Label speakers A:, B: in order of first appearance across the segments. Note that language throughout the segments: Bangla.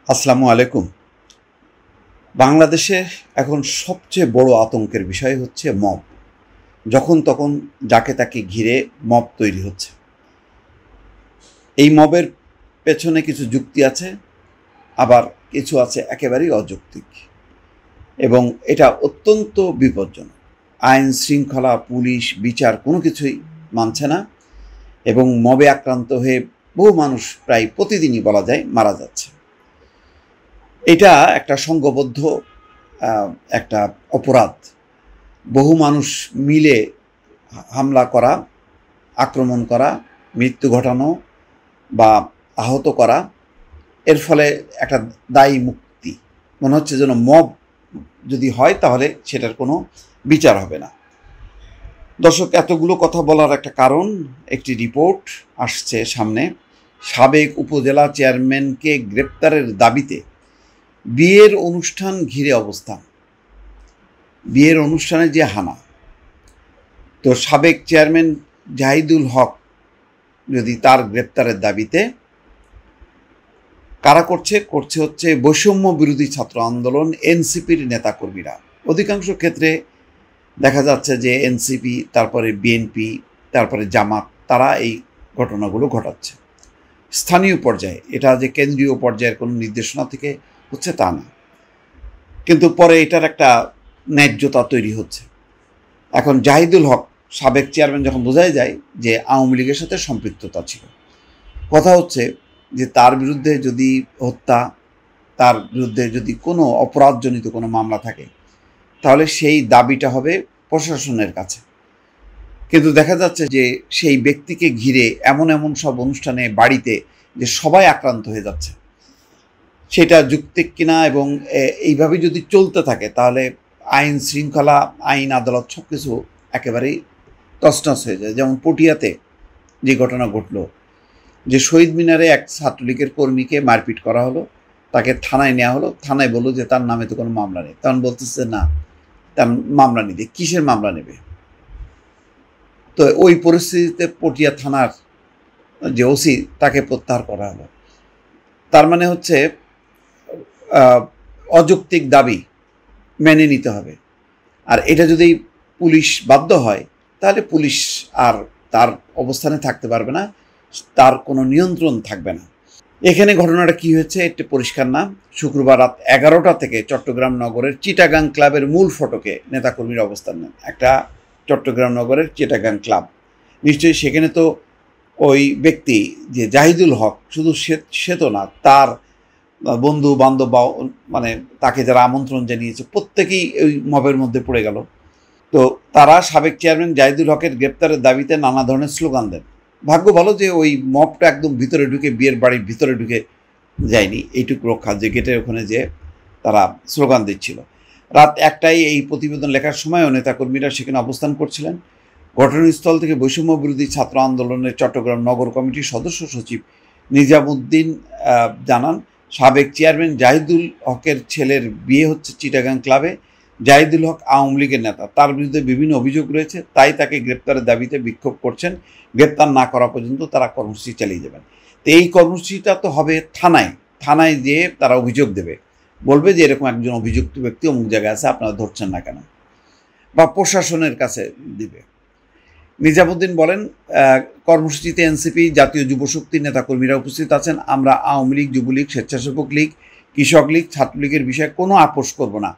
A: আসসালামু আলাইকুম। বাংলাদেশে এখন সবচেয়ে বড় আতঙ্কের বিষয় হচ্ছে মব। যখন তখন যাকে তাকে ঘিরে মব তৈরি হচ্ছে। এই মবের পেছনে কিছু যুক্তি আছে, আবার কিছু আছে একেবারেই অযৌক্তিক, এবং এটা অত্যন্ত বিপজ্জনক। আইন শৃঙ্খলা, পুলিশ, বিচার কোনো কিছুই মানছে না, এবং মবে আক্রান্ত হয়ে বহু মানুষ প্রায় প্রতিদিনই বলা যায় মারা যাচ্ছে। এটা একটা সংঘবদ্ধ একটা অপরাধ। বহু মানুষ মিলে হামলা করা, আক্রমণ করা, মৃত্যু ঘটানো বা আহত করা, এর ফলে একটা দায়ী মুক্তি। মনে হচ্ছে যেন মব যদি হয় তাহলে সেটার কোনো বিচার হবে না। দর্শক, এতগুলো কথা বলার একটা কারণ, একটি রিপোর্ট আসছে সামনে। সাবেক উপজেলা চেয়ারম্যানকে গ্রেপ্তারের দাবিতে বিয়ের অনুষ্ঠান ঘিরে অবস্থান। বিয়ের অনুষ্ঠানে যে হানা, তো সাবেক চেয়ারম্যান জাহিদুল হক যদি তার গ্রেপ্তারের দাবিতে কারা করছে হচ্ছে বৈষম্য বিরোধী ছাত্র আন্দোলন, এনসিপির নেতাকর্মীরা। অধিকাংশ ক্ষেত্রে দেখা যাচ্ছে যে এনসিপি, তারপরে বিএনপি, তারপরে জামাত, তারা এই ঘটনাগুলো ঘটাচ্ছে স্থানীয় পর্যায়ে। এটা যে কেন্দ্রীয় পর্যায়ের কোনো নির্দেশনা থেকে হচ্ছে তা না, কিন্তু পরে এটার একটা ন্যায্যতা তৈরি হচ্ছে। এখন জাহিদুল হক সাবেক চেয়ারম্যান যখন বোঝাই যায় যে আওয়ামী লীগের সাথে সম্পৃক্ততা ছিল, কথা হচ্ছে যে তার বিরুদ্ধে যদি হত্যা, তার বিরুদ্ধে যদি কোনো অপরাধজনিত কোনো মামলা থাকে, তাহলে সেই দাবিটা হবে প্রশাসনের কাছে। কিন্তু দেখা যাচ্ছে যে সেই ব্যক্তিকে ঘিরে এমন এমন সব অনুষ্ঠানে, বাড়িতে যে সবাই আক্রান্ত হয়ে যাচ্ছে, সেটা যুক্তিক কিনা, এবং এইভাবে যদি চলতে থাকে তাহলে আইন শৃঙ্খলা, আইন আদালত সব কিছু একেবারেই তছনছ হয়ে যায়। যেমন পটিয়াতে যে ঘটনা ঘটল, যে শহীদ মিনারে এক ছাত্রলীগের কর্মীকে মারপিট করা হলো, তাকে থানায় নেওয়া হলো, থানায় বললো যে তার নামে তো কোনো মামলা নেই। তখন বলতেছে না, তার মামলা নিতে, কিসের মামলা নেবে? তো ওই পরিস্থিতিতে পটিয়া থানার যে ওসি, তাকে প্রত্যাহার করা হলো। তার মানে হচ্ছে অযৌক্তিক দাবি মেনে নিতে হবে। আর এটা যদি পুলিশ বাধ্য হয়, তাহলে পুলিশ আর তার অবস্থানে থাকতে পারবে না, তার কোনো নিয়ন্ত্রণ থাকবে না। এখানে ঘটনাটা কি হয়েছে এটা পরিষ্কার না। শুক্রবার রাত 11টা থেকে চট্টগ্রাম নগরের চিটাগাং ক্লাবের মূল ফটকে নেতাকর্মীরা অবস্থান নেন। একটা চট্টগ্রাম নগরের চিটাগাং ক্লাব, নিশ্চয়ই সেখানে তো ওই ব্যক্তি যে জাহিদুল হক, শুধু সে তো না, তার বন্ধু বান্ধব বা মানে তাকে যারা আমন্ত্রণ জানিয়েছে প্রত্যেকেই ওই মবের মধ্যে পড়ে গেল। তো তারা সাবেক চেয়ারম্যান জাহিদুল হকের গ্রেপ্তারের দাবিতে নানা ধরনের স্লোগান দেন। ভাগ্য ভালো যে ওই মবটা একদম ভিতরে ঢুকে, বিয়ের বাড়ির ভিতরে ঢুকে যায়নি, এইটুকু রক্ষা, যে গেটের ওখানে যে তারা স্লোগান দিচ্ছিল। রাত 1টায় এই প্রতিবেদন লেখার সময়ও নেতাকর্মীরা সেখানে অবস্থান করছিলেন। ঘটনাস্থল থেকে বৈষম্য বিরোধী ছাত্র আন্দোলনের চট্টগ্রাম নগর কমিটির সদস্য সচিব নিজামুদ্দিন জানান, সাবেক চেয়ারম্যান জাহিদুল হকের ছেলের বিয়ে হচ্ছে চিটাগাং ক্লাবে। জাহিদুল হক আওয়ামী লীগের নেতা, তার বিরুদ্ধে বিভিন্ন অভিযোগ রয়েছে, তাই তাকে গ্রেপ্তারের দাবিতে বিক্ষোভ করছেন। গ্রেপ্তার না করা পর্যন্ত তারা কর্মসূচি চালিয়ে যাবেন। তো এই কর্মসূচিটা তো হবে থানায় যেয়ে তারা অভিযোগ দেবে, বলবে যে এরকম একজন অভিযুক্ত ব্যক্তি অমুক জায়গায় আছে, আপনারা ধরছেন না কেন, বা প্রশাসনের কাছে দিবে। নিজামুদ্দিন বলেন, কর্মসূচিতে এনসিপি, জাতীয় যুবশক্তির নেতাকর্মীরা উপস্থিত আছেন। আমরা আওয়ামী লীগ, যুবলীগ, স্বেচ্ছাসেবক লীগ, কৃষক লীগ, ছাত্রলীগের বিষয়ে কোনো আপোষ করব না,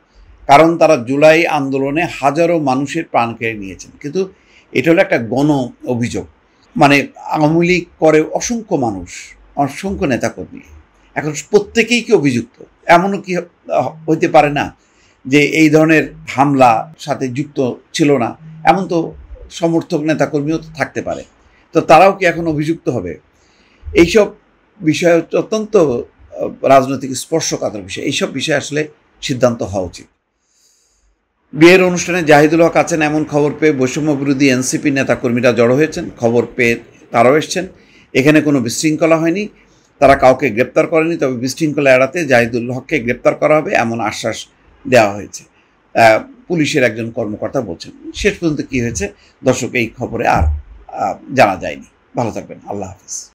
A: কারণ তারা জুলাই আন্দোলনে হাজারো মানুষের প্রাণ কেড়ে নিয়েছেন। কিন্তু এটা হলো একটা গণ অভিযোগ, মানে আওয়ামী লীগ করে অসংখ্য মানুষ, অসংখ্য নেতাকর্মী, এখন প্রত্যেকেই কি অভিযুক্ত? এমনও কি হইতে পারে না যে এই ধরনের হামলা সাথে যুক্ত ছিল না, এমন তো সমর্থক নেতাকর্মীও তো থাকতে পারে। তো তারাও কি এখন অভিযুক্ত হবে? এইসব বিষয় অত্যন্ত রাজনৈতিক স্পর্শকাতর বিষয়। এইসব বিষয়ে আসলে সিদ্ধান্ত হওয়া উচিত। বিয়ের অনুষ্ঠানে জাহিদুল হক আছেন এমন খবর পেয়ে বৈষম্য বিরোধী এনসিপি নেতাকর্মীরা জড়ো হয়েছেন। খবর পেয়ে তারাও এসছেন। এখানে কোনো বিশৃঙ্খলা হয়নি, তারা কাউকে গ্রেপ্তার করেনি, তবে বিশৃঙ্খলা এড়াতে জাহিদুল হককে গ্রেপ্তার করা হবে এমন আশ্বাস দেওয়া হয়েছে, পুলিশের একজন কর্মকর্তা বলছেন। শেষ পর্যন্ত কী হয়েছে দর্শক, এই খবরে আর জানা যায়নি। ভালো থাকবেন, আল্লাহ হাফিজ।